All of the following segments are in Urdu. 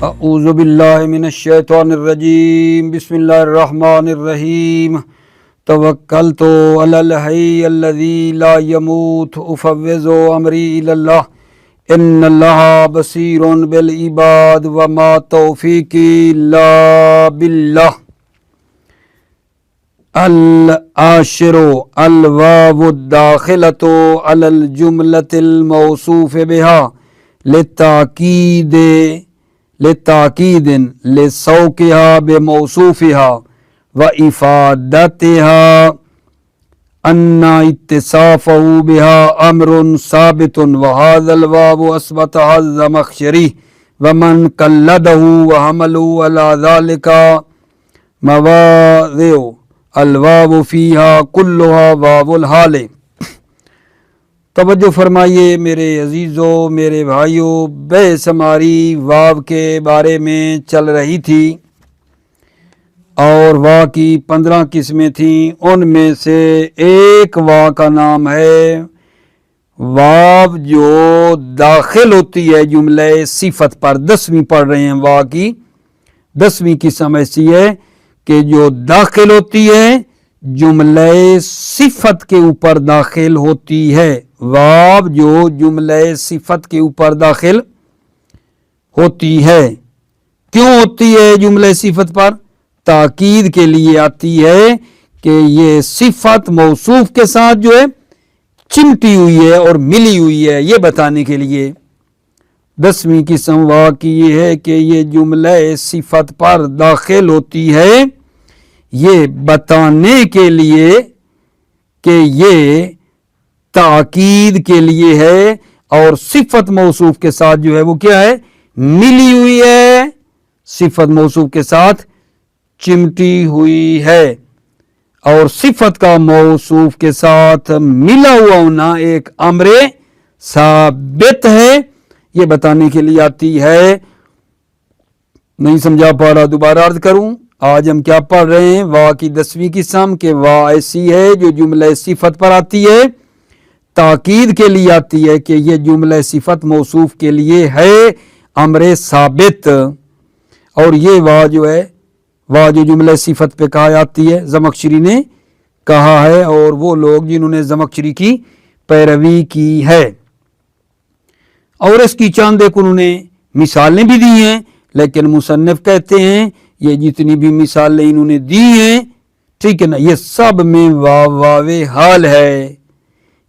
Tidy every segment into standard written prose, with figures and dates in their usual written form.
اعوذ باللہ من الشیطان الرجیم بسم اللہ الرحمن الرحیم توکلت علی الحی الذی لا یموت افوض امری الی اللہ ان اللہ بصیر بالعباد وما توفیقی الا باللہ۔ العاشر الواو الداخلۃ علی الجملۃ الموصوف بها لتاکید لسوقها بموصوفها وافادتها ان اتصافه بها امر ثابت وهذا الواو اثبتها الزمخشري ومن قلده وحمله على ذلك مواضع الواو فيها كلها واو الحال۔ توجہ فرمائیے میرے عزیزوں، میرے بھائیوں، بحث ہماری واو کے بارے میں چل رہی تھی اور وا کی 15 قسمیں تھیں، ان میں سے ایک وا کا نام ہے واو جو داخل ہوتی ہے جملہ صفت پر۔ 10ویں پڑھ رہے ہیں، وا کی 10ویں قسم ایسی ہے کہ جو داخل ہوتی ہے جملہ صفت کے اوپر داخل ہوتی ہے۔ واو جو جملہ صفت کے اوپر داخل ہوتی ہے، کیوں ہوتی ہے جملہ صفت پر؟ تاکید کے لیے آتی ہے کہ یہ صفت موصوف کے ساتھ جو ہے چمٹی ہوئی ہے اور ملی ہوئی ہے، یہ بتانے کے لیے۔ 10ویں قسم وا کی یہ ہے کہ یہ جملہ صفت پر داخل ہوتی ہے یہ بتانے کے لیے کہ یہ تاکید کے لیے ہے اور صفت موصوف کے ساتھ جو ہے وہ کیا ہے؟ ملی ہوئی ہے، صفت موصوف کے ساتھ چمٹی ہوئی ہے۔ اور صفت کا موصوف کے ساتھ ملا ہوا ہونا ایک امر ثابت ہے، یہ بتانے کے لیے آتی ہے۔ نہیں سمجھا پا رہا، دوبارہ عرض کروں۔ آج ہم کیا پڑھ رہے ہیں؟ وا کی 10ویں قسم کہ وا ایسی ہے جو جملہ صفت پر آتی ہے، تاکید کے لیے آتی ہے کہ یہ جملہ صفت موصوف کے لیے ہے امر ثابت۔ اور یہ وا جو ہے، وا جو جملہ صفت پہ کہا جاتی ہے، زمخشری نے کہا ہے اور وہ لوگ جنہوں نے زمخشری کی پیروی کی ہے۔ اور اس کی چند ایک انہوں نے مثالیں بھی دی ہیں، لیکن مصنف کہتے ہیں یہ جتنی بھی مثالیں انہوں نے دی ہیں، ٹھیک ہے نا، یہ سب میں واو حال ہے،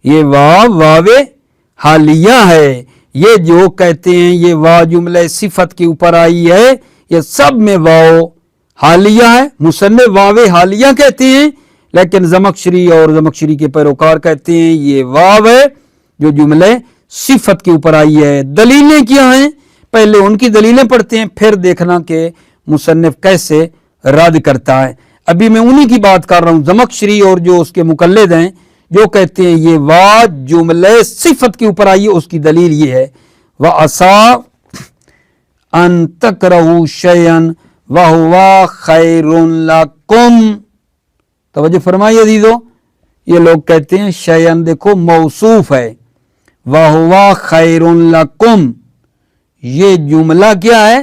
یہ واو حالیہ ہے۔ یہ جو کہتے ہیں یہ وا جملہ صفت کے اوپر آئی ہے، یہ سب میں واو حالیہ ہے۔ مصنف واو حالیہ کہتے ہیں، لیکن زمخشری اور زمخشری کے پیروکار کہتے ہیں یہ واو ہے جو جملہ صفت کے اوپر آئی ہے۔ دلیلیں کیا ہیں؟ پہلے ان کی دلیلیں پڑھتے ہیں، پھر دیکھنا کہ مصنف کیسے رد کرتا ہے۔ ابھی میں انہی کی بات کر رہا ہوں، زمخشری اور جو اس کے مقلد ہیں جو کہتے ہیں یہ وا جملہ صفت کے اوپر آئی ہے، اس کی دلیل یہ ہے وَعَسَىٰ أَن تَكْرَهُوا شَيْئًا وَهُوَ خَيْرٌ لَكُمْ۔ توجہ فرمائیے عزیزو، یہ لوگ کہتے ہیں شیئن دیکھو موصوف ہے، وَهُوَ خَيْرٌ لَكُمْ، یہ جملہ کیا ہے؟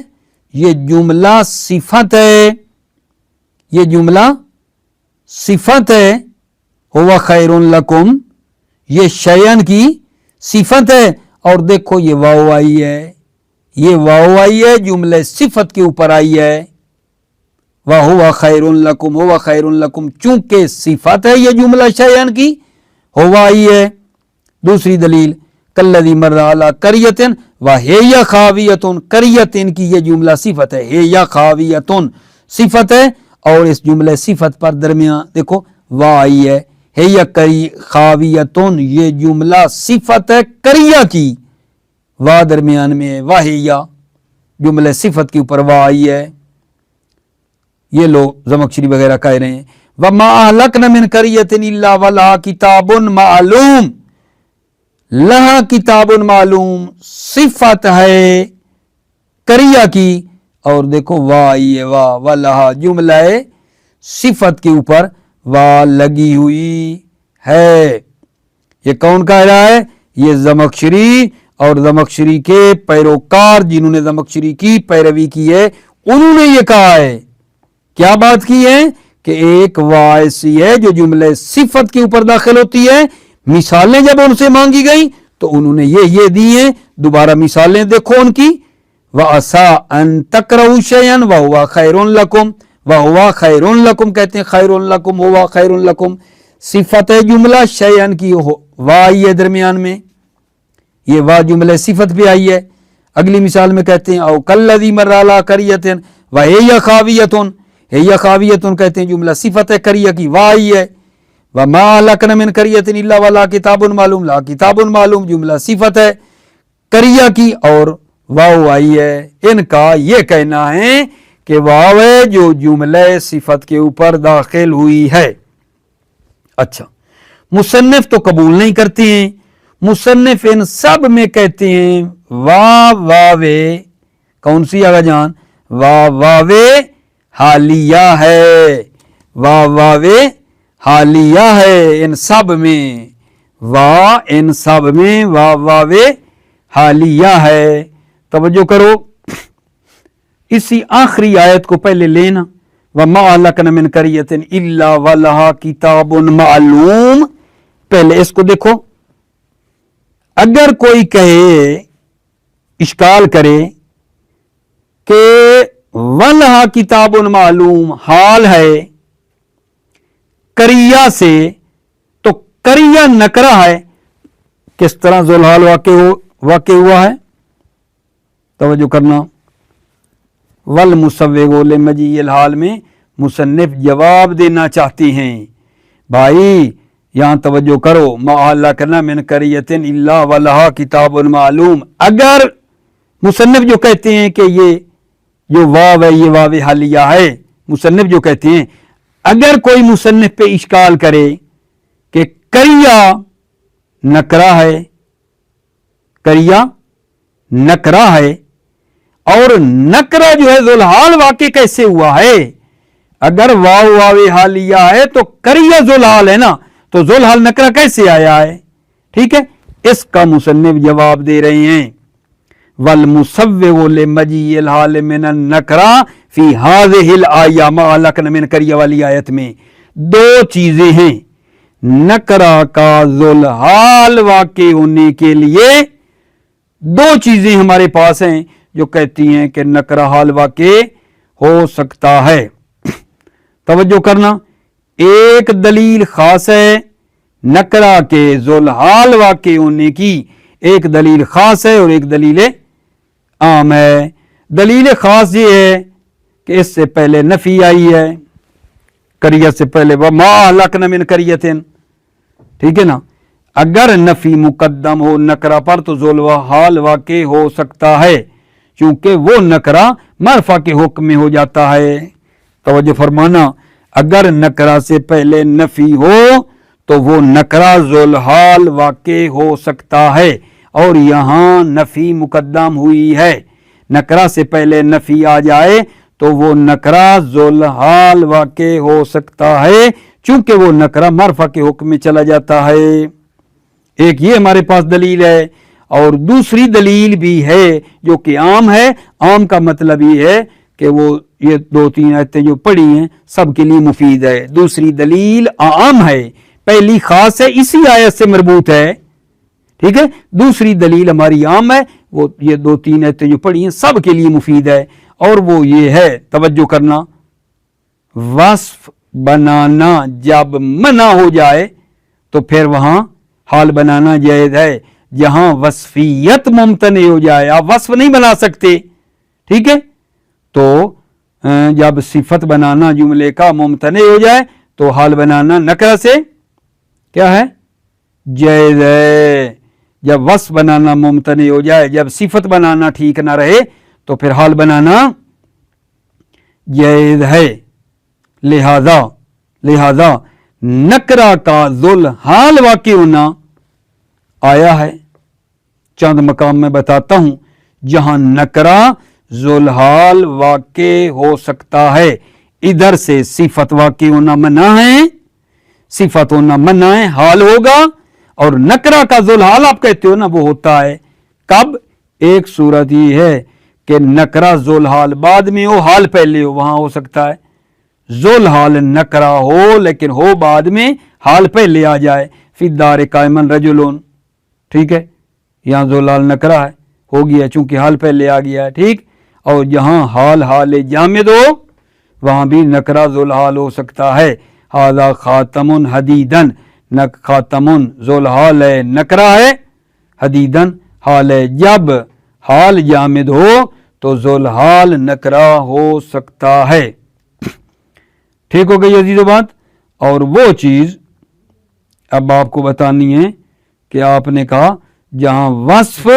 یہ جملہ صفت ہے، یہ جملہ صفت ہے، ہوا خیر لکم، یہ شیئن کی صفت ہے۔ اور دیکھو یہ واو آئی ہے، یہ واو آئی ہے جملہ صفت کے اوپر آئی ہے، وَهُوَ خَيْرٌ لَكُمْ، ہوا خیر لکم، چونکہ صفت ہے یہ جملہ شیئن کی، ہوا آئی ہے۔ دوسری دلیل کالذی مر علی قریۃ وہی خاویۃ، قریۃ کی یہ جملہ صفت ہے، ہی خاویۃ صفت ہے، اور اس جملہ صفت پر درمیان دیکھو وا آئی ہے، ہی خاویۃ، یہ جملہ صفت ہے قریہ کی، وا درمیان میں ہے، وہی جملہ صفت کے اوپر وا آئی ہے۔ یہ لوگ زمخشری وغیرہ کہہ رہے ہیں وَمَا أَهْلَكْنَا مِنْ قَرْيَةٍ إِلَّا وَلَهَا كِتَابٌ مَعْلُومٌ، لہا کتاب معلوم صفت ہے قریہ کی، اور دیکھو وا آئی ہے، وا لہا جملہ صفت کے اوپر وا لگی ہوئی ہے۔ یہ کون کہہ رہا ہے؟ یہ زمخشری اور زمخشری کے پیروکار جنہوں نے زمخشری کی پیروی کی ہے انہوں نے یہ کہا ہے، کیا بات کی ہے کہ ایک واو ایسی ہے جو جملے صفت کے اوپر داخل ہوتی ہے. مثالیں جب ان سے مانگی گئیں تو انہوں نے یہ دی ہیں. دوبارہ مثالیں دیکھو ان کی. وَعَسَىٰ أَن تَكْرَهُوا شَيْئًا وَهُوَ خَيْرٌ لَكُمْ، وَهُوَ خَيْرٌ لَكُمْ کہتے ہیں، خَيْرٌ لَكُمْ هُوَ خَيْرٌ لَكُمْ صفت ہے جملہ شیئن کی وا آئی ہے درمیان میں، یہ وا جملے صفت پہ آئی ہے. اگلی مثال میں کہتے ہیں او کالذی مر علی قریۃ وہی خاویۃ، ہی خاویۃ کہتے ہیں جملہ صفت ہے، قریہ کی وا آئی ہے. وما اہلکنا من قریۃ الا ولہا کتاب معلوم، لا کتاب معلوم جملہ صفت ہے قریہ کی اور واو آئی ہے. ان کا یہ کہنا ہے کہ واو ہے جو جملے صفت کے اوپر داخل ہوئی ہے. اچھا، مصنف تو قبول نہیں کرتے ہیں. مصنف ان سب میں کہتے ہیں واوے کون سی آگا جان؟ واوے حالیہ ہے، واوے حالیہ ہے. ان سب میں ان سب میں واوے حالیہ ہے. توجہ کرو، اسی آخری آیت کو پہلے لینا. وَمَا أَهْلَكْنَا مِنْ قَرْيَةٍ إِلَّا وَلَهَا كِتَابٌ مَعْلُومٌ. پہلے اس کو دیکھو. اگر کوئی کہے، اشکال کرے کہ وَلَهَا كِتَابٌ معلوم حال ہے قریہ سے، تو قریہ نکرہ ہے، کس طرح ذوالحال واقع ہوا ہے؟ توجہ کرنا. والمسوغ لمجیء الحال میں مصنف جواب دینا چاہتے ہیں. بھائی یہاں توجہ کرو. ما اہلکنا من قریۃ الا ولہا کتاب معلوم. اگر مصنف جو کہتے ہیں کہ یہ جو واو ہے یہ واو حالیہ ہے، مصنف جو کہتے ہیں، اگر کوئی مصنف پہ اشکال کرے کہ قریہ نکرہ ہے، قریہ نکرہ ہے، اور نکرہ جو ہے ذوالحال واقع کیسے ہوا ہے؟ اگر واو حالیہ ہے تو قریہ ذوالحال ہے نا، تو ذوالحال نکرہ کیسے آیا ہے؟ ٹھیک ہے، اس کا مصنف جواب دے رہے ہیں. والمسوغ لمجیء الحال من النکرہ فی ہذہ الآیہ ما اہلکنا من قریہ والی آیت میں دو چیزیں ہیں. نکرہ کا ذوالحال واقع ہونے کے لیے دو چیزیں ہمارے پاس ہیں جو کہتی ہیں کہ نکرہ حال واقع ہو سکتا ہے. توجہ کرنا. ایک دلیل خاص ہے نکرہ کے ذوالحال واقع ہونے کی، ایک دلیل خاص ہے اور ایک دلیل عام ہے. دلیل خاص یہ ہے کہ اس سے پہلے نفی آئی ہے، قریہ سے پہلے وما اہلکنا من قریۃ. ٹھیک ہے نا، اگر نفی مقدم ہو نکرہ پر تو ذوالحال واقع ہو سکتا ہے، چونکہ وہ نکرہ معرفہ کے حکم میں ہو جاتا ہے. توجہ فرمانا، اگر نکرہ سے پہلے نفی ہو تو وہ نکرہ ذوالحال واقع ہو سکتا ہے، اور یہاں نفی مقدم ہوئی ہے. نکرہ سے پہلے نفی آ جائے تو وہ نکرہ ذوالحال واقع ہو سکتا ہے، چونکہ وہ نکرہ معرفہ کے حکم میں چلا جاتا ہے. ایک یہ ہمارے پاس دلیل ہے، اور دوسری دلیل بھی ہے جو کہ عام ہے. عام کا مطلب یہ ہے کہ وہ یہ دو تین آیتیں جو پڑھی ہیں سب کے لیے مفید ہے. دوسری دلیل عام ہے، پہلی خاص ہے، اسی آیت سے مربوط ہے. ٹھیک ہے، دوسری دلیل ہماری عام ہے، وہ یہ دو تین آیتیں جو پڑھی ہیں سب کے لیے مفید ہے، اور وہ یہ ہے. توجہ کرنا، وصف بنانا جب منع ہو جائے تو پھر وہاں حال بنانا جائز ہے. جہاں وصفیت ممتنع ہو جائے، آپ وصف نہیں بنا سکتے، ٹھیک ہے، تو جب صفت بنانا جملے کا ممتنع ہو جائے تو حال بنانا نکرہ سے کیا ہے؟ جائز ہے. جب وصف بنانا ممتنع ہو جائے، جب صفت بنانا ٹھیک نہ رہے تو پھر حال بنانا جائز ہے. لہذا نکرہ کا ذوالحال واقع ہونا آیا ہے. چند مقام میں بتاتا ہوں جہاں نکرہ ذوالحال واقع ہو سکتا ہے. ادھر سے صفت واقع ہونا منع ہے، صفت ہونا منع ہے، حال ہوگا. اور نکرہ کا ذوالحال آپ کہتے ہو نا، وہ ہوتا ہے کب؟ ایک صورت یہ ہے کہ نکرہ ذل حال بعد میں ہو، حال پہلے ہو، وہاں ہو سکتا ہے ذل حال نکرہ ہو لیکن ہو بعد میں، حال پہلے آ جائے، فی الدار قائمن رجلون، ٹھیک ہے، یہاں ذل حال نکرہ ہے، ہو گیا چونکہ حال پہلے آ گیا ہے، ٹھیک، اور جہاں حال جامد ہو وہاں بھی نکرہ ذل حال ہو سکتا ہے۔ ھذا خاتم حدیدن، خاتم ذل حال ہے، نکرہ ہے، حدیدن حال ہے، جب حال جامد ہو تو ذل حال نکرہ ہو سکتا ہے۔ ٹھیک ہو گئی عزیزو بات؟ اور وہ چیز اب آپ کو بتانی ہے کہ آپ نے کہا جہاں وصف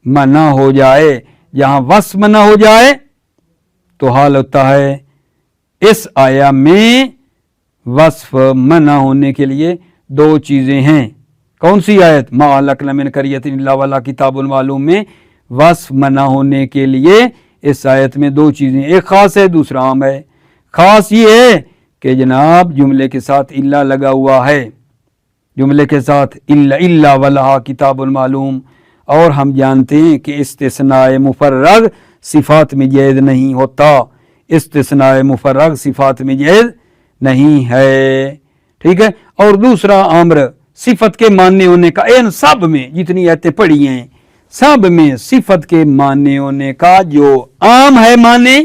منع ہو جائے، جہاں وصف منع ہو جائے تو حال ہوتا ہے۔ اس آیا میں وصف منع ہونے کے لیے دو چیزیں ہیں۔ کون سی آیت؟ ما اہلکنا من قریۃ الا ولہا کتاب معلوم میں وصف منع ہونے کے لیے اس آیت میں دو چیزیں، ایک خاص ہے دوسرا عام ہے۔ خاص یہ ہے کہ جناب جملے کے ساتھ الا لگا ہوا ہے، جملے کے ساتھ الا ولہا کتاب معلوم، اور ہم جانتے ہیں کہ استثناء مفرغ صفات میں جائز نہیں ہوتا، استثناء مفرغ صفات میں جائز نہیں ہے، ٹھیک ہے۔ اور دوسرا امر صفت کے ماننے ہونے کا، ان سب میں جتنی آیتیں پڑھی ہیں سب میں صفت کے ماننے ہونے کا جو عام ہے معنی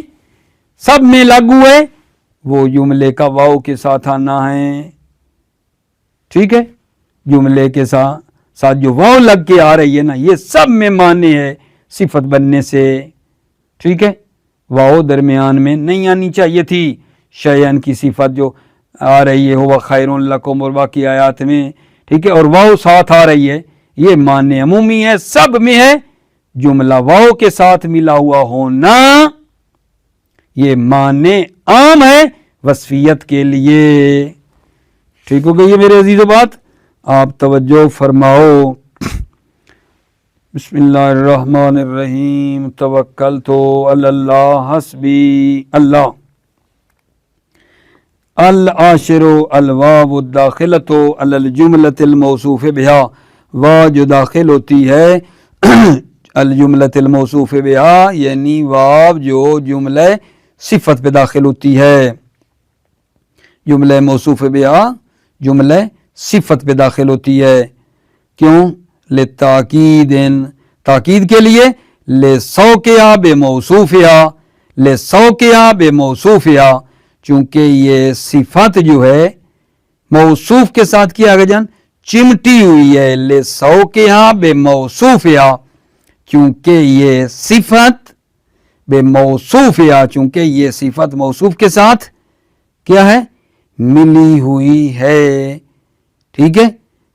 سب میں لاگو ہے، وہ جملے کا واو کے ساتھ آنا ہے، ٹھیک ہے، جملے کے ساتھ جو واو لگ کے آ رہی ہے نا یہ سب میں معنی ہے صفت بننے سے، ٹھیک ہے، واو درمیان میں نہیں آنی چاہیے تھی، شیئن کی صفت جو آ رہی ہے ہوا خیر لکم اور باقی آیات میں، ٹھیک ہے، اور واو ساتھ آ رہی ہے، یہ معنی عمومی ہے، سب میں ہے، جملہ واو کے ساتھ ملا ہوا ہونا یہ معنی عام ہے وصفیت کے لیے، ٹھیک ہو گئی ہے میرے عزیزو بات؟ آپ توجہ فرماؤ۔ بسم اللہ الرحمن الرحیم، توکلت علی اللہ حسبی اللہ۔ العاشر الواو الداخلۃ علی الجملۃ الموصوف بہا، واو جو داخل ہوتی ہے الجملۃ الموصوف بہا یعنی واو جو جملہ صفت پہ داخل ہوتی ہے، جملہ موصوف بہا جملہ صفت پہ داخل ہوتی ہے، کیوں؟ لتاکید، تاکید کے لیے، لسوقہا بموصوفہا، لسوقہا بموصوفہا، چونکہ یہ صفت جو ہے موصوف کے ساتھ کیا گیا جان چمٹی ہوئی ہے، لسوقہا بموصوفہا، چونکہ یہ صفت بموصوفہا، چونکہ یہ صفت موصوف کے ساتھ کیا ہے؟ ملی ہوئی ہے، ٹھیک ہے،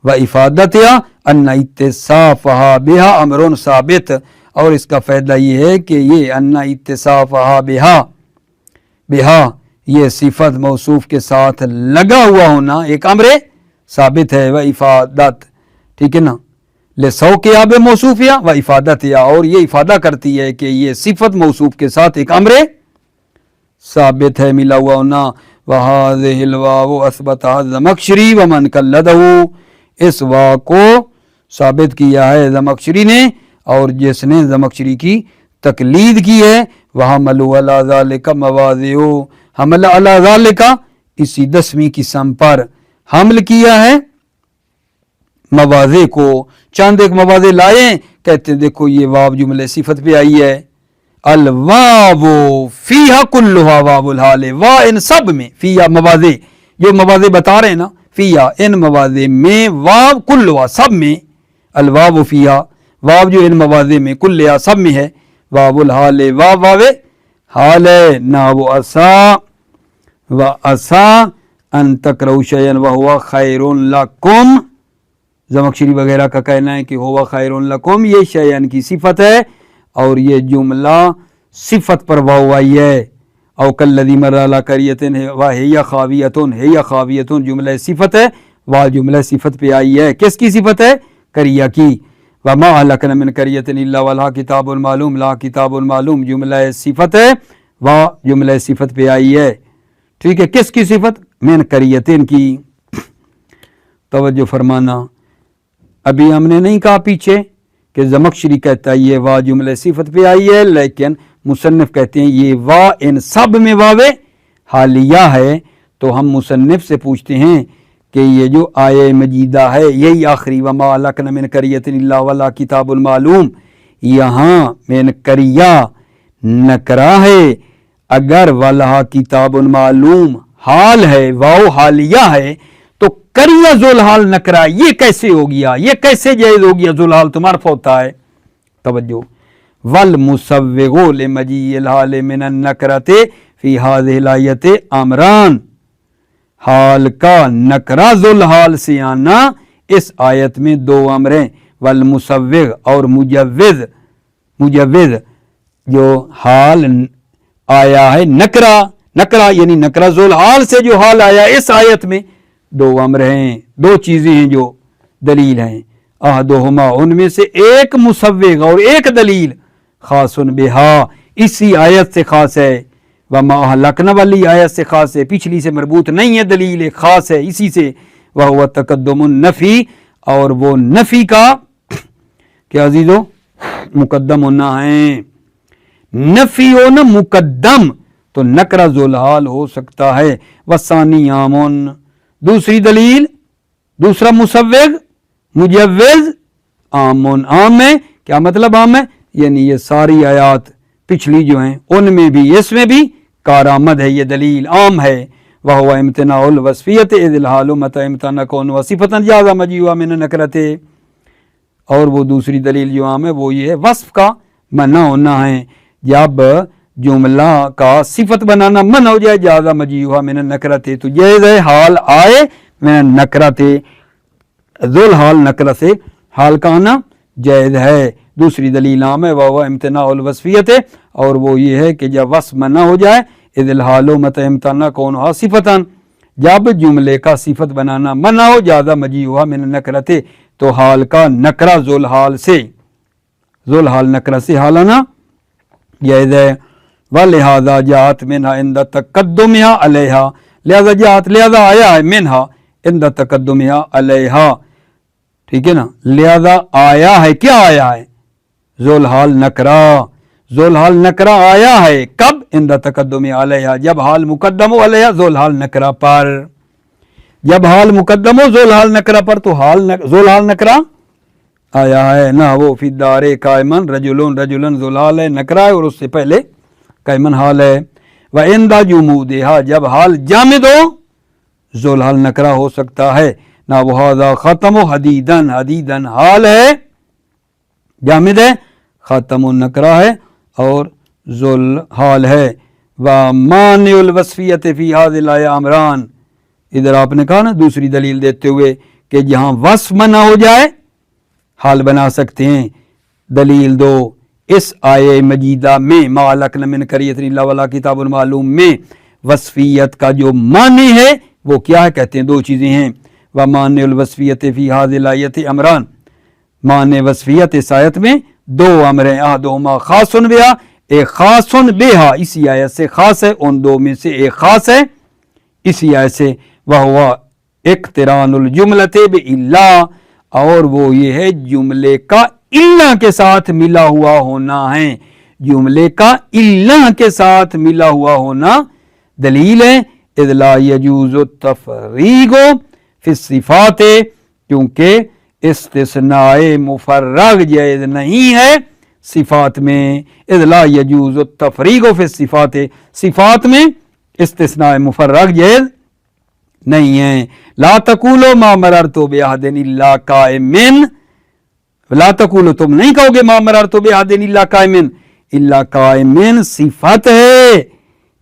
وَإِفَادَتِهَا أَنَّ اتصافها بها امر ثابت، اور اس کا فائدہ یہ ہے کہ یہ ان اتصافها بها یہ صفت موصوف کے ساتھ لگا ہوا ہونا ایک امر ثابت ہے، وَإِفَادَت، ٹھیک ہے نا، لِسَوْقِهَا بِمَوْصُوفِهَا وَإِفَادَتِهَا، اور یہ افادہ کرتی ہے کہ یہ صفت موصوف کے ساتھ ایک امر ثابت ہے، ملا ہوا ہونا۔ وَهَذِهِ الْوَاوُ أَثْبَتَهَا الزَّمَخْشَرِي وَمَنْ قَلَّدَهُ، اس واو کو ثابت کیا ہے زمخشری نے اور جس نے زمخشری کی تقلید کی ہے، وَحَمَلُوا عَلَى ذَلِكَ مَوَاضِعُ، حمل علی ذالک، اسی 10ویں قسم پر حمل کیا ہے مواضع کو، چند ایک مواضع لائے، کہتے ہیں دیکھو یہ واو جملے صفت پہ آئی ہے، الواو فیہا کلھا واو الحال، وا ان سب میں، فیہا مواضع جو مواضع بتا رہے ہیں نا، فیہا ان مواضع میں، واو کلھا سب میں، الواو فیہا واو جو ان مواضع میں، کلھا سب میں ہے، واو الحال واو حال ہے، نحو عسیٰ وعسیٰ ان تکرہوا شیئا وہو خیر لکم، زمخشری وغیرہ کا کہنا ہے کہ ہوا خیر لکم یہ شیئن کی صفت ہے اور یہ جملہ صفت پر واو آئی ہے، او کالذی مر علی قریۃ وہی خاویۃ، ہی خاویۃ جملہ صفت ہے، واو جملہ صفت پہ آئی ہے، کس کی صفت ہے؟ قریہ کی، وما اہلکنا من قریۃ الا ولہا کتاب معلوم، لا کتاب معلوم جملہ صفت ہے، واو جملہ صفت پہ آئی ہے، ٹھیک ہے، کس کی صفت؟ من قریۃ کی۔ توجہ فرمانا، ابھی ہم نے نہیں کہا پیچھے کہ زمخشری کہتا ہے یہ وا جملہ صفت پہ آئی ہے، لیکن مصنف کہتے ہیں یہ وا ان سب میں واو حالیہ ہے۔ تو ہم مصنف سے پوچھتے ہیں کہ یہ جو آیہ مجیدہ ہے یہی آخری وما اہلکنا من قریۃ الا ولا کتاب معلوم، یہاں من قریہ نکرہ ہے، اگر ولہا کتاب معلوم حال ہے، واو حالیہ ہے، تو قریہ ذوالحال نکرہ یہ کیسے ہو گیا، یہ کیسے جائز ہو گیا؟ ذوالحال تو معرفہ ہوتا ہے۔ توجہ، والمسوغ لمجیء الحال من النکرۃ فی ہذہ الآیۃ امران، حال کا نکرہ ذوالحال سے آنا اس آیت میں دو امر ہیں، والمسوغ اور مجوز جو حال آیا ہے نکرہ یعنی نکرہ ذوالحال سے جو حال آیا اس آیت میں دو امر ہیں، دو چیزیں ہیں جو دلیل ہیں، احدہما ان میں سے ایک مسوغ اور ایک دلیل، خاص بہا اسی آیت سے خاص ہے، وما اہلکنا والی آیت سے خاص ہے، پچھلی سے مربوط نہیں ہے، دلیل خاص ہے اسی سے، وہو تقدم النفی، اور وہ نفی کا کیا عزیزو مقدم ہونا ہے، نفی ہونا مقدم، تو نکرہ ذوالحال ہو سکتا ہے۔ وثانی عامن، دوسری دلیل، دوسرا مسوغ مجوز عامن، عام ہے، کیا مطلب عام ہے؟ یعنی یہ ساری آیات پچھلی جو ہیں ان میں بھی اس میں بھی کارآمد ہے، یہ دلیل عام ہے۔ وہو امتناع الوصفیت اذ الحال متى امتنع کون صفۃ جاز مجیء من النکرۃ، اور وہ دوسری دلیل جو عام ہے وہ یہ ہے وصف کا منع ہونا ہے، جب جملہ کا صفت بنانا منع ہو جائے، جاز مجیء من النکرۃ تو جائز ہے حال آئے من النکرۃ، ذوالحال نکرہ سے حال کا آنا جائز ہے۔ دوسری دلیل عام ہے وہ امتناع الوصفیت، اور وہ یہ ہے کہ جب وصف منع ہو جائے، اذ الحال متى امتنع کونھا صفتاً، جب جملے کا صفت بنانا منع ہو، جاز مجیء من النکرۃ تو حال کا نکرہ ذوالحال نکرہ سے حال آنا جائز ہے۔ ولہذا جاءت منہا عند تقدمہا علیہا، لہذا آیا ہے منہا عند تقدمہا علیہا، ٹھیک ہے نا، لہذا آیا ہے، کیا آیا ہے؟ ذوالحال نکرہ آیا ہے، کب؟ عند تقدم علیہا، جب حال مقدم ہو علیہا ذوالحال نکرہ پر، جب حال مقدم ہو ذوالحال نکرہ پر تو ذوالحال نکرہ آیا ہے۔ نہ وہ فی الدار قائمن رجلن ذوالحال ہے نکرہ ہے، اور اس سے پہلے قائمن حال ہے۔ وعند جمودہا، جب حال جامد ہو ذوالحال نکرہ ہو سکتا ہے۔ نہ وہذا ختم حدیدن حال ہے، جامد ہے، ختم نکرہ ہے اور ذوالحال ہے۔ ومانع الوصفیت فی ھذہ الآیہ امران، ادھر آپ نے کہا نا دوسری دلیل دیتے ہوئے کہ جہاں وصف منع ہو جائے حال بنا سکتے ہیں، دلیل دو، اس آیہ مجیدہ میں ما اہلکنا من قریۃ الا ولہا کتاب معلوم میں وصفیت کا جو معنی ہے وہ کیا ہے؟ کہتے ہیں دو چیزیں ہیں، ومانع الوصفیت فی ھذہ الآیۃ امران، معنی وصفیت اس آیت میں دو امر ہیں، احدہما خاص بہا، ایک خاص بہا اسی آیت سے خاص ہے، ان دو میں سے ایک خاص ہے اسی آیت سے، وہو اقتران الجملۃ بإلا، اور وہ یہ ہے جملے کا الا کے ساتھ ملا ہوا ہونا ہے، جملے کا الا کے ساتھ ملا ہوا ہونا دلیل ہے۔ اذ لا یجوز التفریق فی الصفات، کیونکہ استثناء مفرغ جائز نہیں ہے صفات میں، اذ لا یجوز التفریق فی الصفات، صفات میں استثناء مفرغ جائز نہیں ہے۔ لا تقولوا ما مررت بأحد الا قائم، لا تقولوا تم نہیں کہو گے ما مررت بأحد الا قائم، الا قائم صفت ہے،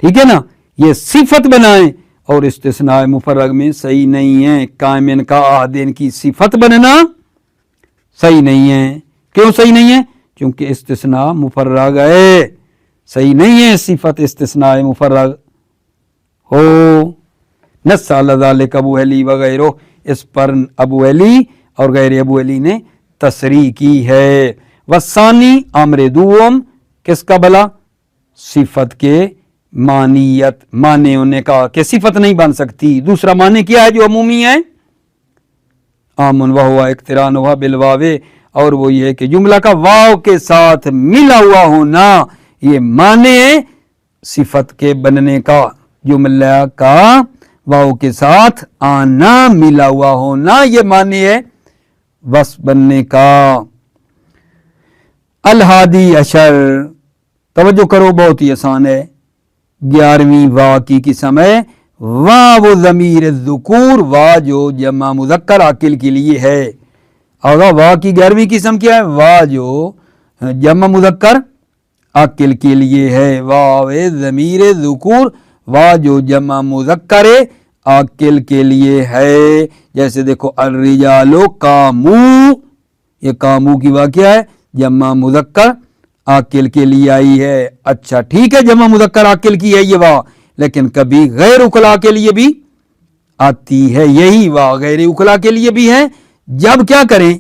ٹھیک ہے نا، یہ صفت بنائیں، اور استثناء مفرغ میں صحیح نہیں ہے، قائمین کا احدین کی صفت بننا صحیح نہیں ہے۔ کیوں صحیح نہیں ہے؟ کیونکہ استثناء مفرغ ہے، صحیح نہیں ہے صفت استثناء مفرغ ہو۔ نص علی ذالک ابو علی وغیرہ، اس پر ابو علی اور غیر ابو علی نے تصریح کی ہے۔ والثانی امر دوم، کس کا بلا؟ صفت کے معنیت، معنی ہونے کا، کہ صفت نہیں بن سکتی۔ دوسرا معنی کیا ہے جو عمومی ہے؟ آمن وہو اقترانھا بالواو، اور وہ یہ ہے کہ جملہ کا واو کے ساتھ ملا ہوا ہونا یہ معنی ہے صفت کے بننے کا، جملہ کا واو کے ساتھ آنا ملا ہوا ہونا یہ معنی ہے وصف بننے کا۔ الہادی عشر، توجہ کرو بہت ہی آسان ہے، 11ویں وا کی قسم ہے واو ضمیر الذکور، وا جو جمع مذکر عاقل کے لیے ہے۔ آگا وا کی 11ویں قسم کیا ہے؟ وا جو جمع مذکر عاقل کے لیے ہے، واو ضمیر ذکور، وا جو جمع مذکر عاقل کے لیے ہے۔ جیسے دیکھو الرجال قامو، یہ قامو کی وا کیا ہے؟ جمع مذکر عاقل کے لیے آئی ہے۔ اچھا ٹھیک ہے، جمع مذکر عاقل کی ہے یہ وا، لیکن کبھی غیر اقلاء کے لیے بھی آتی ہے، یہی وا غیر اقلاء کے لیے بھی ہے۔ جب کیا کریں؟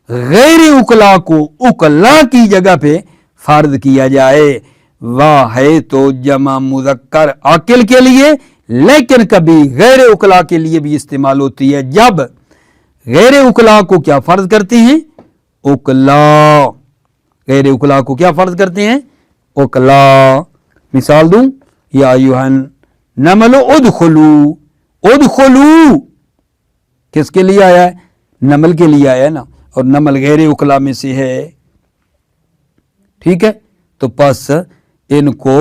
غیر اقلاء کو اقلاء کی جگہ پہ فرض کیا جائے، وا ہے تو جمع مذکر عاقل کے لیے لیکن کبھی غیر اقلاء کے لیے بھی استعمال ہوتی ہے۔ جب غیر اقلاء کو کیا فرض کرتے ہیں؟ اقلاء، غیر اقلاء کو کیا فرض کرتے ہیں؟ اقلاء۔ مثال دوں، یا ایھا النمل ادخلوا، ادخلوا کس کے لیے آیا ہے؟ نمل کے لیے آیا ہے نا، اور نمل غیر اقلاء میں سے ہے، ٹھیک ہے، تو پس ان کو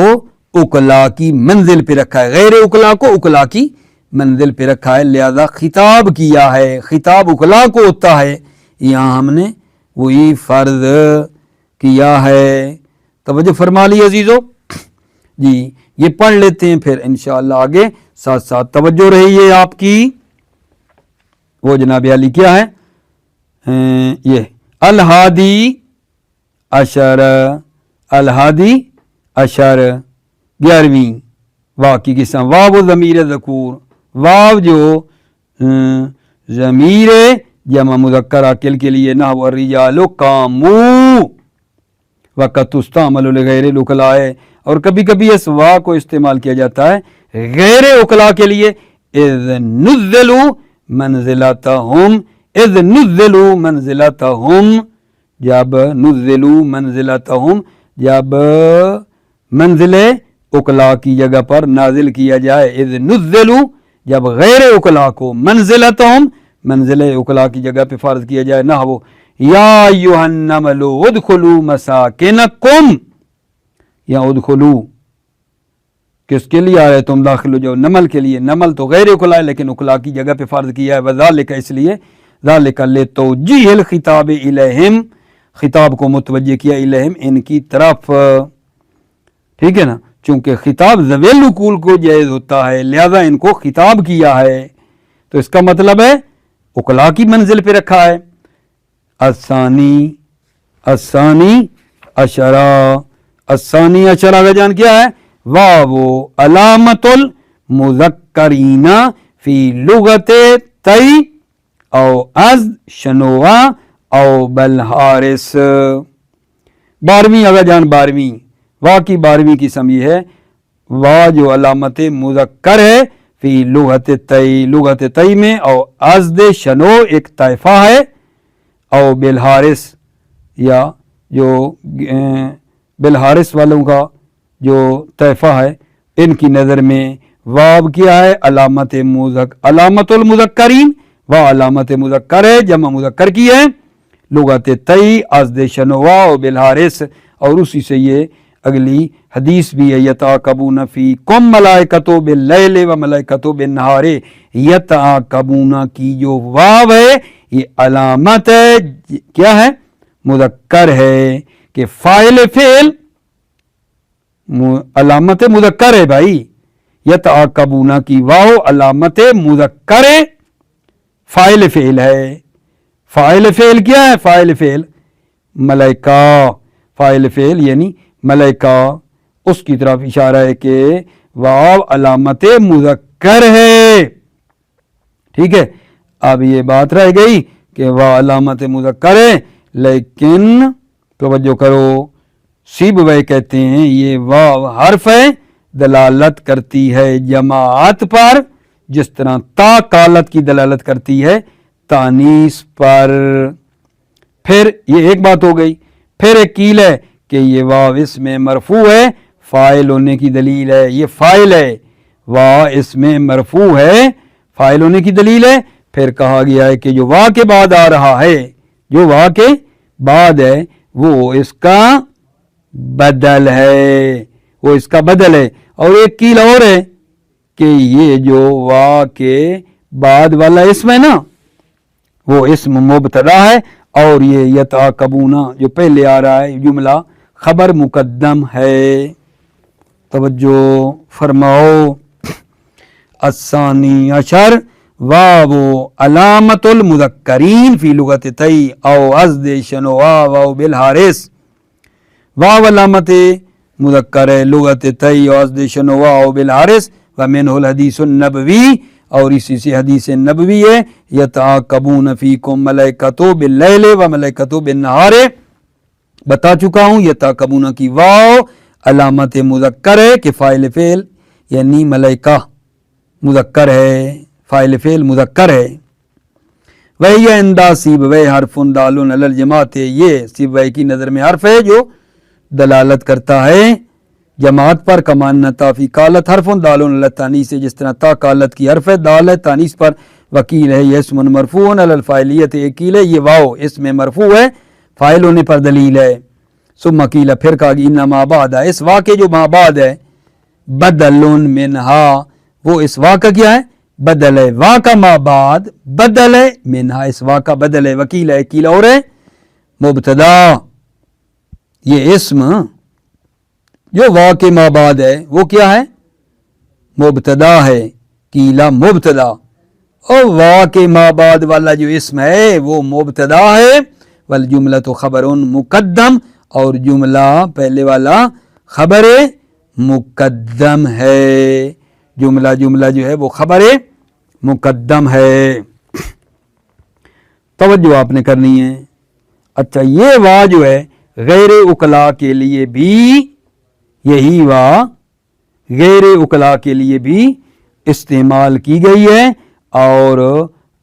اقلاء کی منزل پہ رکھا ہے، غیر اقلاء کو اقلاء کی منزل پہ رکھا ہے، لہذا خطاب کیا ہے، خطاب اقلاء کو ہوتا ہے، یہاں ہم نے وہی فرض کیا ہے۔ توجہ فرما لی عزیزو، جی یہ پڑھ لیتے ہیں پھر انشاءاللہ آگے ساتھ ساتھ توجہ رہی ہے آپ کی۔ وہ جناب علی کیا ہے؟ یہ الہادی عشر، الہادی عشر 11ویں واو کی قسم، واو ضمیر ذکور، واو جو ضمیر جمع مذکر عاقل کے لیے، نحو الرجال قاموا، وقت تستعمل لغیر الاقلاء، اور کبھی کبھی اس وا کو استعمال کیا جاتا ہے غیر اقلاء کے لیے، اذ نزلوا منزلتہم، اذ نزلوا منزلتہم، جب نزلوا منزلتہم، جب منزل اقلاء کی جگہ پر نازل کیا جائے، اذ نزلوا جب غیر اقلاء کو منزلتہم منزل اقلاء کی جگہ پہ فرض کیا جائے، نحو یا ایھا النمل ادخلوا مساکنکم، یا ادخلوا کس کے لیے آ رہے تم داخل ہو جاؤ؟ نمل کے لیے، نمل تو غیر اقلاء ہے لیکن اقلاء کی جگہ پہ فرض کیا ہے، وذالک اس لیے، ذالک لتوجیہ الخطاب الیہم، خطاب کو متوجہ کیا الیہم ان کی طرف، ٹھیک ہے نا، چونکہ خطاب ذوی العقول کو جائز ہوتا ہے لہذا ان کو خطاب کیا ہے، تو اس کا مطلب ہے اقلاء کی منزل پہ رکھا ہے۔ الثانی عشرہ، الثانی عشرہ کا جان کیا ہے؟ واو علامت المذکرین فی لغت تی او از شنوا او بلحارس، 12ویں اگر جان 12ویں وا کی 12ویں قسم یہ ہے، وا جو علامت مذکر ہے فی لغت تی، لغت تی میں، او ازد شنو ایک طائفہ ہے، او بالحارس یا جو بالحارس والوں کا جو طائفہ ہے ان کی نظر میں واو کیا ہے؟ علامت علامت المذکرین، وا علامت مذکر ہے، جمع مذکر کی ہے، لغت تی ازد شنوا او بالحارس، اور اسی سے یہ اگلی حدیث بھی ہے، یتعاقبون فیکم ملائکۃ باللیل و ملائکۃ بالنہار، یتعاقبون کی جو واو ہے یہ علامت ہے، کیا ہے؟ مذکر ہے، کہ فاعل فعل علامت مذکر ہے بھائی، یتعاقبون کی واو علامت مذکر فاعل فعل ہے، فاعل فعل کیا ہے؟ فاعل فعل ملائکہ، فاعل فعل یعنی ملائکہ، اس کی طرف اشارہ ہے کہ واو علامت مذکر ہے، ٹھیک ہے۔ اب یہ بات رہ گئی کہ واو علامت مذکر ہے لیکن توجہ کرو، سیبویہ کہتے ہیں یہ واو حرف ہے، دلالت کرتی ہے جماعت پر، جس طرح تا کالت کی دلالت کرتی ہے تانیث پر، پھر یہ ایک بات ہو گئی. پھر ایک قیل ہے کہ یہ واو اس میں مرفوع ہے, فاعل ہونے کی دلیل ہے, یہ فاعل ہے, واو اس میں مرفوع ہے, فاعل ہونے کی دلیل ہے. پھر کہا گیا ہے کہ جو واو کے بعد آ رہا ہے, جو واو کے بعد ہے وہ اس کا بدل ہے, وہ اس کا بدل ہے. اور ایک قیل اور ہے کہ یہ جو واو کے بعد والا اسم ہے نا وہ اسم مبتدا ہے, اور یہ یتعاقبون جو پہلے آ رہا ہے جملہ خبر مقدم ہے. توجہ فرماؤ. الثانی عشر واو علامت المذکرین فی لغت تی او ازد شنو واو بالحارث. واو علامت مذکر ہے لغت تی او ازد شنو واو بالحارث ومنہ الحدیث النبوی, اور اسی سے حدیث نبوی ہے یتعاقبون فیکم ملائکۃ باللیل و ملائکۃ بالنہار. بتا چکا ہوں یتعاقبون کی واو علامت مذکر ہے کہ فاعل فعل یعنی ملائکہ مذکر ہے, فاعل فعل مذکر ہے. وہی اندا سیبوے حرف دال علی الجماعت, یہ سیبوے کی نظر میں حرف ہے جو دلالت کرتا ہے جماعت پر. کمان فی قالت حرف دال علی التانیث, جس طرح تا قالت کی حرف ہے دال ہے تانیث پر. وکیل ہے یہ اسم مرفوع علی الفاعلیت, وکیل ہے یہ واو اس میں مرفوع ہے فاعل ہونے پر دلیل ہے. ثم قیل پھر کہا گیا انما بعد, اس واقع جو ما بعد ہے بدل منہا, وہ اس واقع کیا ہے بدل ہے, واقع ما بعد بدل ہے منہا, اس واقع بدل ہے. وکیل ہے قیل اور ہے مبتدا, یہ اسم جو واقع ما بعد ہے وہ کیا ہے مبتدا ہے, قیلا مبتدا, اور واقع ما بعد والا جو اسم ہے وہ مبتدا ہے. والجملہ تو خبر مقدم, اور جملہ پہلے والا خبر مقدم ہے, جملہ جو ہے وہ خبر مقدم ہے. توجہ آپ نے کرنی ہے. اچھا یہ وا جو ہے غیر اقلا کے لیے بھی, یہی وا غیر اقلا کے لیے بھی استعمال کی گئی ہے, اور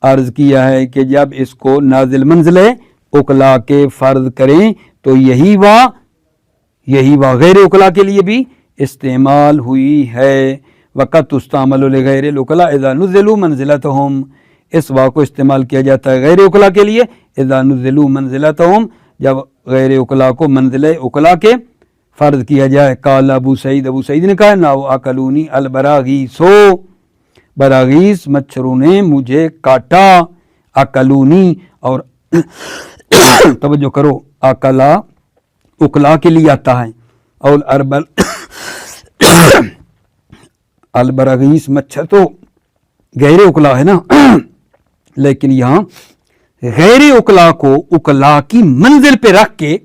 عرض کیا ہے کہ جب اس کو نازل منزلے اقلا کے فرض کریں تو یہی وا غیر اقلا کے لیے بھی استعمال ہوئی ہے. وقت تستعمل لغیر الاقلاء اذا نزلوا منزلتهم, اس وا کو استعمال کیا جاتا ہے غیر اقلاء کے لیے اذا نزلوا منزلتهم, جب غیر اقلاء کو منزل اقلاء کے فرض کیا جائے. قال ابو سعید, ابو سعید نے کہا نا اکلونی البراغیثو, براغیث مچھروں نے مجھے کاٹا. اکلونی, اور توجہ کرو اکلا اقلاء کے لیے آتا ہے, اور البراغیث مچھر تو غیر اقلاء ہے نا, لیکن یہاں غیر اقلاء کو اقلاء کی منزل پہ رکھ کے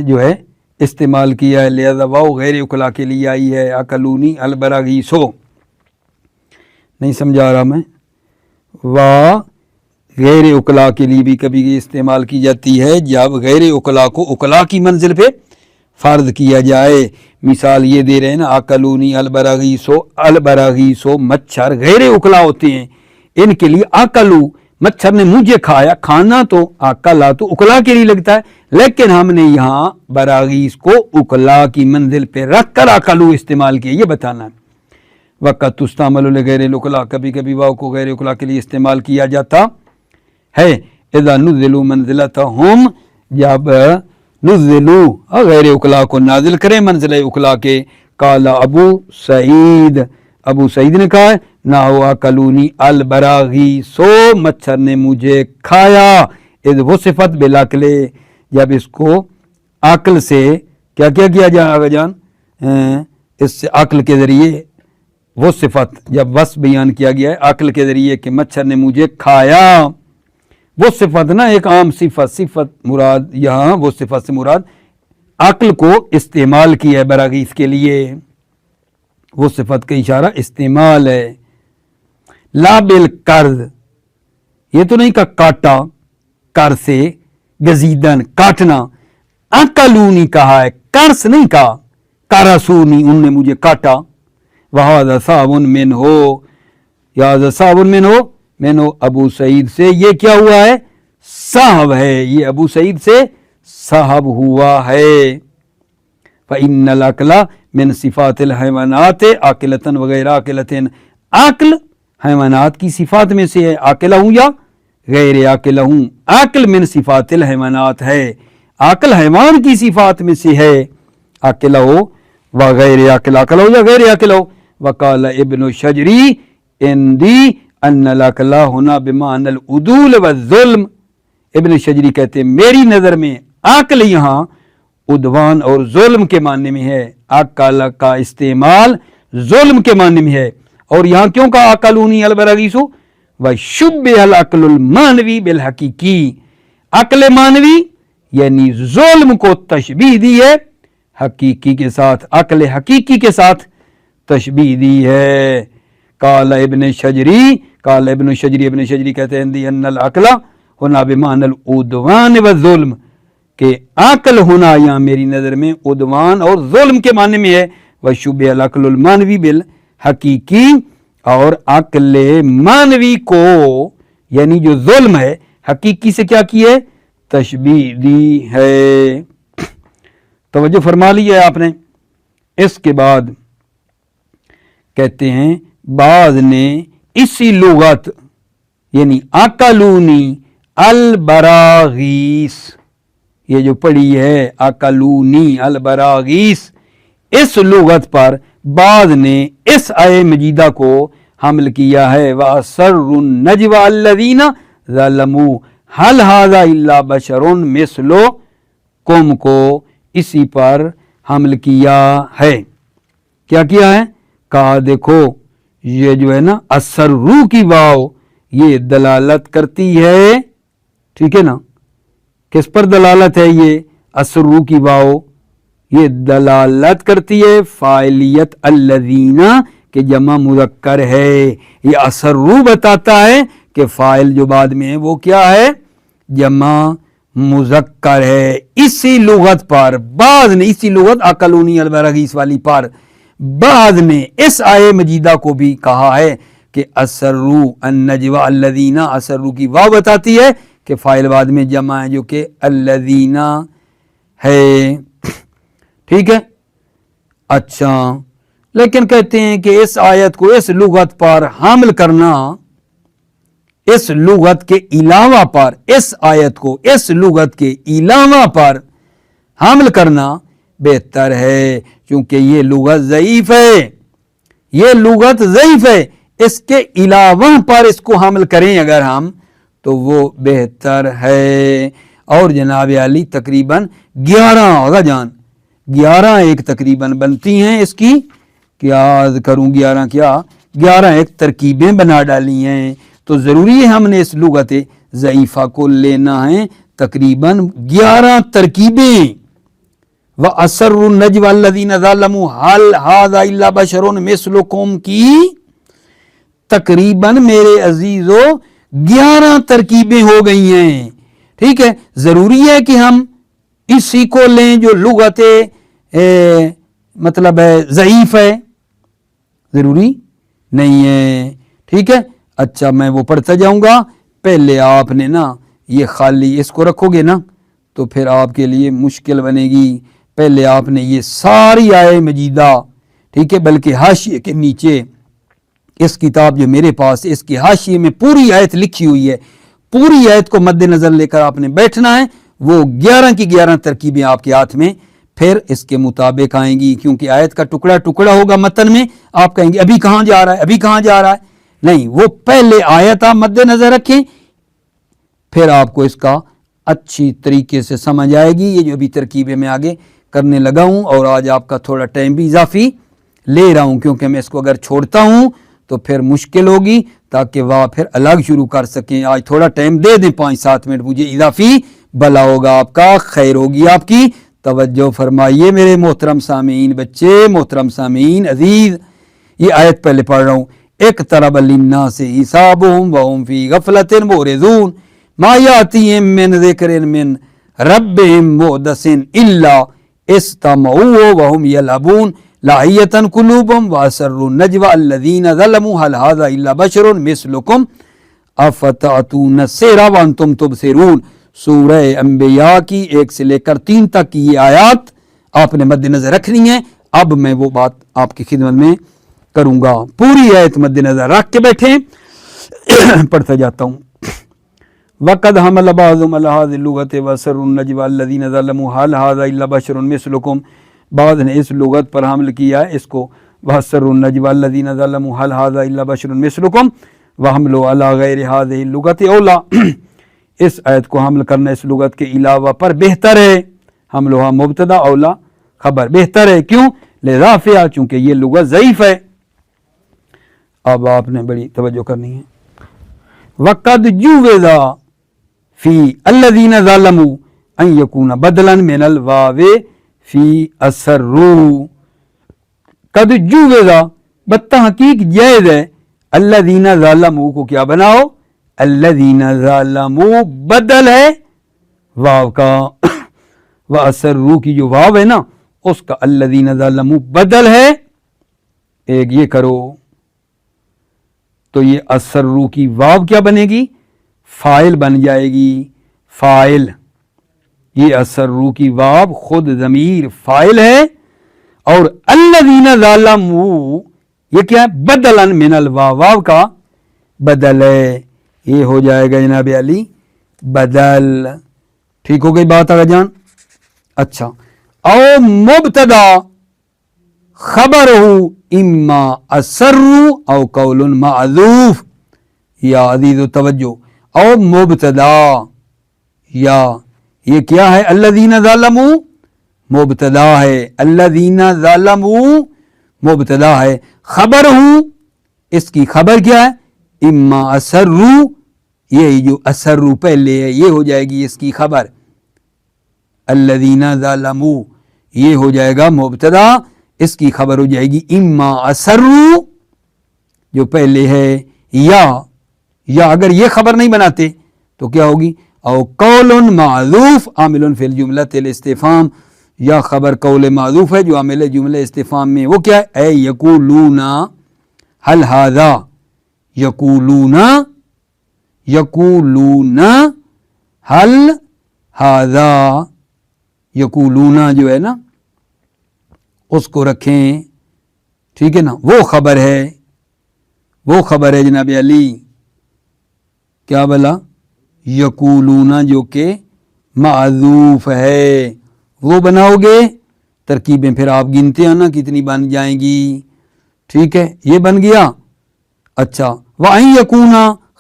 جو ہے استعمال کیا ہے, لہذا واو غیر اقلاء کے لیے آئی ہے. اکلونی البراغیثو, نہیں سمجھا رہا میں. وا غیر اقلاء کے لیے بھی کبھی استعمال کی جاتی ہے جب غیر اقلاء کو اقلاء کی منزل پہ فرض کیا جائے. مثال یہ دے رہے ہیں نا اکلونی البراغیثو, البراغیثو مچھر غیر اقلاء ہوتے ہیں, ان کے لیے اکلو مچھر نے مجھے کھایا, کھانا تو اکلا تو اقلاء کے لیے لگتا ہے, لیکن ہم نے یہاں براغیث کو اقلاء کی منزل پہ رکھ کر اکلو استعمال کیا, یہ بتانا ہے. وقت تستعمل لغیر الاقلاء, کبھی کبھی واو کو غیر اقلاء کے لیے استعمال کیا جاتا ہے. اذا نزلوا منزلتهم, جب نزلوا غیر اقلاء کو نازل کریں منزل اقلاء کے. قال ابو سعید, ابو سعید نے کہا نحو اکلونی البراغیثو, مچھر نے مجھے کھایا. اذ وصفت بالعقل, جب اس کو عقل سے کیا کیا جائے آگا جان, اس سے عقل کے ذریعے وہ صفت جب وصف بیان کیا گیا ہے عقل کے ذریعے کہ مچھر نے مجھے کھایا, وہ صفت نا ایک عام صفت مراد, یہاں وہ صفت سے مراد عقل کو استعمال کیا ہے براغیث کے لیے, وہ صفت کا اشارہ استعمال ہے. لا بالقرض, یہ تو نہیں کہا کاٹا, کر سے گزیدن کاٹنا. اکلونی کہا ہے, کرس نہیں کہا, کرسونی ان نے مجھے کاٹا. وہذا صابن من ہو, یا صابن من ہو ابو سعید سے یہ کیا ہوا ہے صاحب ہے، یہ ابو سعید سے صاحب ہوا ہے۔ فَإِنَّ الْعَقْلَ مِنْ صِفَاتِ الْحَيْوَانَاتِ عَاقِلَةً وَغَيْرَ عَاقِلَةٍ، عقل حیوانات کی صفات میں سے ہے، عاقلہ ہوں یا غیر عاقلہ ہوں۔ عقل من صفات الحیوانات ہے، عقل حیوان کی صفات میں سے ہے، عاقلہ ہو و غیر عاقلہ، عقل ہو یا غیر عاقلہ ہو۔ وقال ابن الشجری اندی ان العقل ہونا بمعنى العدول والظلم، ابن شجری کہتے ہیں میری نظر میں عقل یہاں عدوان اور ظلم کے معنی میں ہے، عقل کا استعمال ظلم کے معنی میں ہے۔ اور یہاں کیوں کہا عقلونی البراغیث وشبہ العقل المانوی بالحقیقی، عقل مانوی یعنی ظلم کو تشبیہ دی ہے حقیقی کے ساتھ، عقل حقیقی کے ساتھ تشبیہ دی ہے۔ قال ابن شجری، قال ابن شجری، ابن شجری کہتے ہیں دی ان العقل ہونا بمعنى العدوان والظلم، کہ عقل ہونا یہاں میری نظر میں عدوان اور ظلم کے معنی میں ہے۔ وشبہ العقل المانوی بالحقیقی، اور عقل مانوی کو یعنی جو ظلم ہے حقیقی سے کیا کی ہے؟ تشبیہ دی ہے۔ توجہ فرما لی ہے آپ نے۔ اس کے بعد کہتے ہیں بعض نے اسی لغت یعنی عقلونی البراغیث، یہ جو پڑھی ہے عقلونی البراغیث، اس لغت پر بعض نے اس آیے مجیدہ کو حمل کیا ہے۔ وَأَسَرُّ النَّجْوَى الَّذِينَ ظَلَمُوا هَلْ هَذَا إِلَّا بَشَرٌ مِثْلُكُمْ کو اسی پر حمل کیا ہے۔ کیا کیا ہے؟ کہا دیکھو یہ جو ہے نا اسرو کی واو یہ دلالت کرتی ہے، ٹھیک ہے نا، کس پر دلالت ہے یہ اسرو کی واو؟ یہ دلالت کرتی ہے فاعلیت الذین کہ جمع مذکر ہے، یہ اسرو بتاتا ہے کہ فاعل جو بعد میں ہے وہ کیا ہے؟ جمع مذکر ہے۔ اسی لغت پر بعض نے، اسی لغت عقلونی البراغیث والی پر بعض نے اس آیے مجیدہ کو بھی کہا ہے کہ اسرو النجوى الذین، اسرو کی واو بتاتی ہے کہ فاعل بعد میں جمع ہے جو کہ الذین ہے، ٹھیک ہے۔ اچھا لیکن کہتے ہیں کہ اس آیت کو اس لغت پر حمل کرنا، اس لغت کے علاوہ پر، اس آیت کو اس لغت کے علاوہ پر حمل کرنا بہتر ہے، کیونکہ یہ لغت ضعیف ہے، یہ لغت ضعیف ہے، اس کے علاوہ پر اس کو حمل کریں اگر ہم تو وہ بہتر ہے۔ اور جناب علی تقریباً 11 ہوگا جان، 11 ایک تقریباً بنتی ہیں اس کی، کیا کروں 11 کیا 11 ایک ترکیبیں بنا ڈالی ہیں، تو ضروری ہے ہم نے اس لغت ضعیفہ کو لینا ہے، تقریباً 11 ترکیبیں۔ وَأَسَرُّ النَّجْوَى الَّذِينَ ظَلَمُوا هَلْ هَذَا إِلَّا بَشَرٌ مِثْلُكُمْ کی تقریباً میرے عزیزو 11 ترکیبیں ہو گئی ہیں، ٹھیک ہے۔ ضروری ہے کہ ہم اسی کو لیں جو لغت مطلب ہے ضعیف ہے، ضروری نہیں ہے، ٹھیک ہے۔ اچھا میں وہ پڑھتا جاؤں گا، پہلے آپ نے نا یہ خالی اس کو رکھو گے نا تو پھر آپ کے لیے مشکل بنے گی۔ پہلے آپ نے یہ ساری آیے مجیدہ، ٹھیک ہے، بلکہ حاشیے کے نیچے اس کتاب جو میرے پاس ہے اس کی حاشیے میں پوری آیت لکھی ہوئی ہے، پوری آیت کو مد نظر لے کر آپ نے بیٹھنا ہے، وہ 11 کی 11 ترکیبیں آپ کے ہاتھ میں پھر اس کے مطابق آئیں گی، کیونکہ آیت کا ٹکڑا ٹکڑا ہوگا متن میں، آپ کہیں گے ابھی کہاں جا رہا ہے، ابھی کہاں جا رہا ہے، نہیں، وہ پہلے آیت آپ مد نظر رکھیں، پھر آپ کو اس کا اچھی طریقے سے سمجھ آئے گی۔ یہ جو ابھی ترکیبیں میں آگے کرنے لگا ہوں، اور آج آپ کا تھوڑا ٹائم بھی اضافی لے رہا ہوں، کیونکہ میں اس کو اگر چھوڑتا ہوں تو پھر مشکل ہوگی، تاکہ وہ پھر الگ شروع کر سکیں۔ آج تھوڑا ٹائم دے دیں، 5-7 منٹ مجھے اضافی، بھلا ہوگا آپ کا، خیر ہوگی آپ کی۔ توجہ فرمائیے میرے محترم سامعین، بچے محترم سامعین عزیز، یہ آیت پہلے پڑھ رہا ہوں۔ اقترب للناس حسابهم وهم فی غفلۃ معرضون ما یاتیہم من ذکر من ربهم محدث الا استمعوه وهم یلعبون لاہیۃ قلوبهم واسروا النجوى الذین ظلموا هل هذا الا بشر مثلکم افتاتون السحر وانتم تبصرون، سورہ انبیاء کی 1 سے لے کر 3 تک کی یہ آیات آپ نے مد نظر رکھنی ہے۔ اب میں وہ بات آپ کی خدمت میں کروں گا، پوری آیت مد نظر رکھ کے بیٹھیں، پڑھتا جاتا ہوں۔ وَقَدْ حَمَلَ بَعْضُهُمْ عَلَىٰ هَٰذِهِ اللُّغَةِ وَأَسَرُّوا النَّجْوَىٰ الَّذِينَ ظَلَمُوا هَلْ هَٰذَا إِلَّا بَشَرٌ مِثْلُكُمْ، بعض نے اس لغت پر حمل کیا ہے اس کو، وَأَسَرُّوا النَّجْوَىٰ الَّذِينَ ظَلَمُوا هَلْ هَٰذَا إِلَّا بَشَرٌ مِثْلُكُمْ وَحَمْلُهُ عَلَىٰ غَيْرِ هَٰذِهِ اللُّغَةِ أَوْلَىٰ، اس آیت کو حمل کرنا اس لغت کے علاوہ پر بہتر ہے۔ حملها مبتدا اولا خبر، بہتر ہے کیوں؟ لرافعہ، چونکہ یہ لغت ضعیف ہے۔ اب آپ نے بڑی توجہ کرنی ہے۔ وَقَدْ جُوِزَ فِي الَّذِينَ ظَلَمُوا أَن يَكُونَ بَدْلًا مِنَ الْوَاوِ فِي أَسَرُّوا، قد جُوِزَ بتحقیق جائز ہے، الَّذِينَ ظَلَمُوا کو کیا بناؤ؟ الَّذِينَ ظَلَمُوا بدل ہے واو کا، وَأَسَرُّوا کی جو واو ہے نا اس کا الَّذِينَ ظَلَمُوا بدل ہے، ایک یہ کرو تو یہ اسرو کی واو کیا بنے گی؟ فائل بن جائے گی، فائل، یہ اسرو کی واو خود ضمیر فائل ہے، اور الذین ظلموا یہ کیا ہے؟ بدلا من الواو، واو کا بدل ہے، یہ ہو جائے گا جناب علی بدل۔ ٹھیک ہو گئی بات آگا جان؟ اچھا، او مبتدا خبر ہو اما اسر او قول معذوف، یا عزیز و توجہ، او مبتدا، یا یہ کیا ہے؟ الذین ظلموا مبتدا ہے، الذین ظلموا مبتدا ہے، خبر ہو اس کی خبر کیا ہے؟ اما اسر، یہ جو اسر پہلے ہے یہ ہو جائے گی اس کی خبر، الذین ظلموا یہ ہو جائے گا مبتدا، اس کی خبر ہو جائے گی اما اسر جو پہلے ہے، یا اگر یہ خبر نہیں بناتے تو کیا ہوگی؟ او قول معذوف عامل فی الجملۃ الاستفہام، یا خبر قول معذوف ہے جو عامل جملہ استفہام میں، وہ کیا ہے؟ اے یقولون هل هذا، یقولون هل هذا، یقولون جو ہے نا اس کو رکھیں، ٹھیک ہے نا، وہ خبر ہے جناب علی، کیا بلا؟ یقولون جو کہ معذوف ہے، وہ بناؤ گے، ترکیبیں پھر آپ گنتے ہیں نا کتنی بن جائیں گی، ٹھیک ہے، یہ بن گیا۔ اچھا، وَأَن يَكُونَ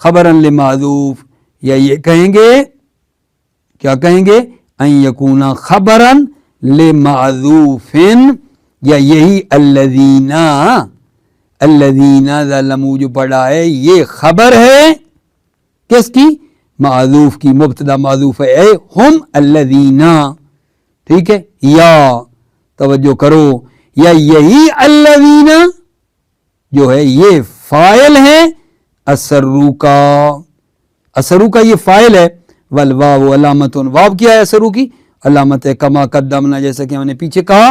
خَبَرًا لِمَعْذُوفٍ، یا یہ کہیں گے، کیا کہیں گے؟ ان یکون خبرا لمعذوف، یا یہی الذین ظلموا جو پڑھا ہے یہ خبر ہے کس کی؟ معذوف کی، مبتدا معذوف ہے، اے ہم الذین، ٹھیک ہے، یا توجہ کرو، یا یہی الذین جو ہے یہ فاعل ہے اسرو کا یہ فاعل ہے، والواو علامت، واو کیا ہے اسرو کی؟ علامت ہے، کما قدمنا جیسا کہ ہم نے پیچھے کہا،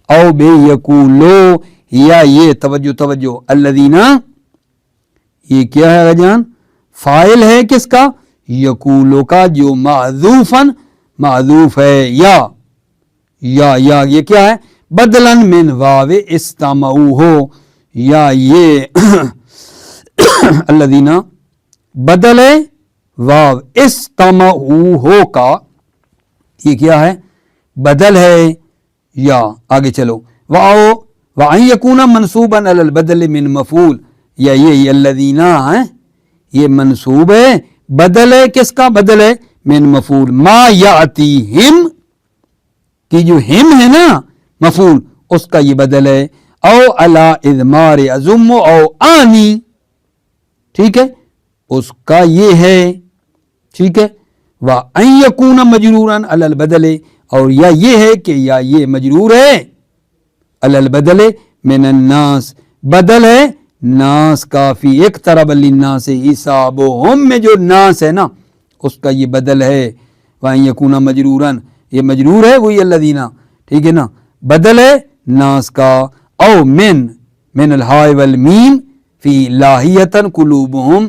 او بے یقولو، یا یہ توجہ الذین یہ کیا ہے جان؟ فاعل ہے کس کا؟ یقولو کا، جو معذوف ہے، یا یہ کیا ہے؟ بدلا من واو استمعوا ہو، یا یہ الذین بدل ہے واو استمعوا ہو کا، یہ کیا ہے؟ بدل ہے، یا آگے چلو، وَأَن يَكُونَ مَنْصُوبًا عَلَى الْبَدْلِ مِنْ مَفْعُولٍ، یا یہ الذین ہے یہ منصوب ہے، بدل ہے کس کا؟ بدل ہے من مفعول، ما یاتیہم کی جو ہم ہے نا مفعول اس کا یہ بدل ہے، او علی اضمار ازم او آنی، ٹھیک ہے، اس کا یہ ہے، ٹھیک ہے، وَأَن يَكُونَ مَجْرُورًا عَلَى الْبَدْلِ، اور یا یہ ہے کہ یا یہ مجرور ہے علی البدل من الناس، بدل ہے ناس کا، فی اقترب للناس حسابہم میں جو ناس ہے نا اس کا یہ بدل ہے، وَأَن يَكُونَ مَجْرُورًا یہ مجرور ہے وہی الذین، ٹھیک ہے نا، بدل ہے ناس کا، او من الہاء والمیم فی لاہیۃ قلوبہم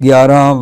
11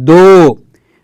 2।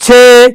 6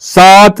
7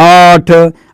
8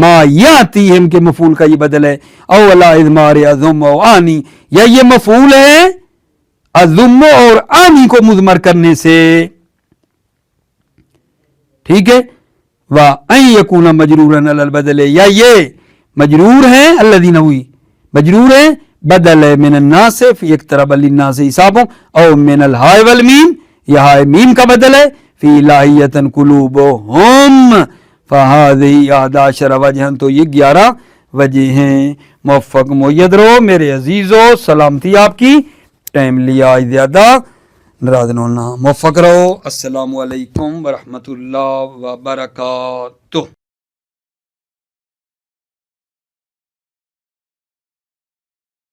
ما یاتیہم کے مفعول کا یہ بدل ہے، اولا اذمار اذم و آنی، یا یہ مفعول ہے اذم اور آنی کو مضمر کرنے سے، ٹھیک ہے، وَأَن يَكُونَ مَجْرُورًا عَلَى الْبَدَلِ، یا یہ مجرور ہے الذین ہوئی مجرور ہے بدل ہے من الناصف اقترب للناس حسابهم او من الہاء والمیم، یہ ہائے میم کا بدل ہے، فی لاہیۃ قلوبہم فہذہ 11 وجہ، تو یہ 11 وجہ ہیں۔ موفق مؤید رہو میرے عزیزو، سلامتی آپ کی، ٹائم لیا آج زیادہ، ناراض نہ ہونا، موفق رہو۔ السلام علیکم ورحمۃ اللہ وبرکاتہ۔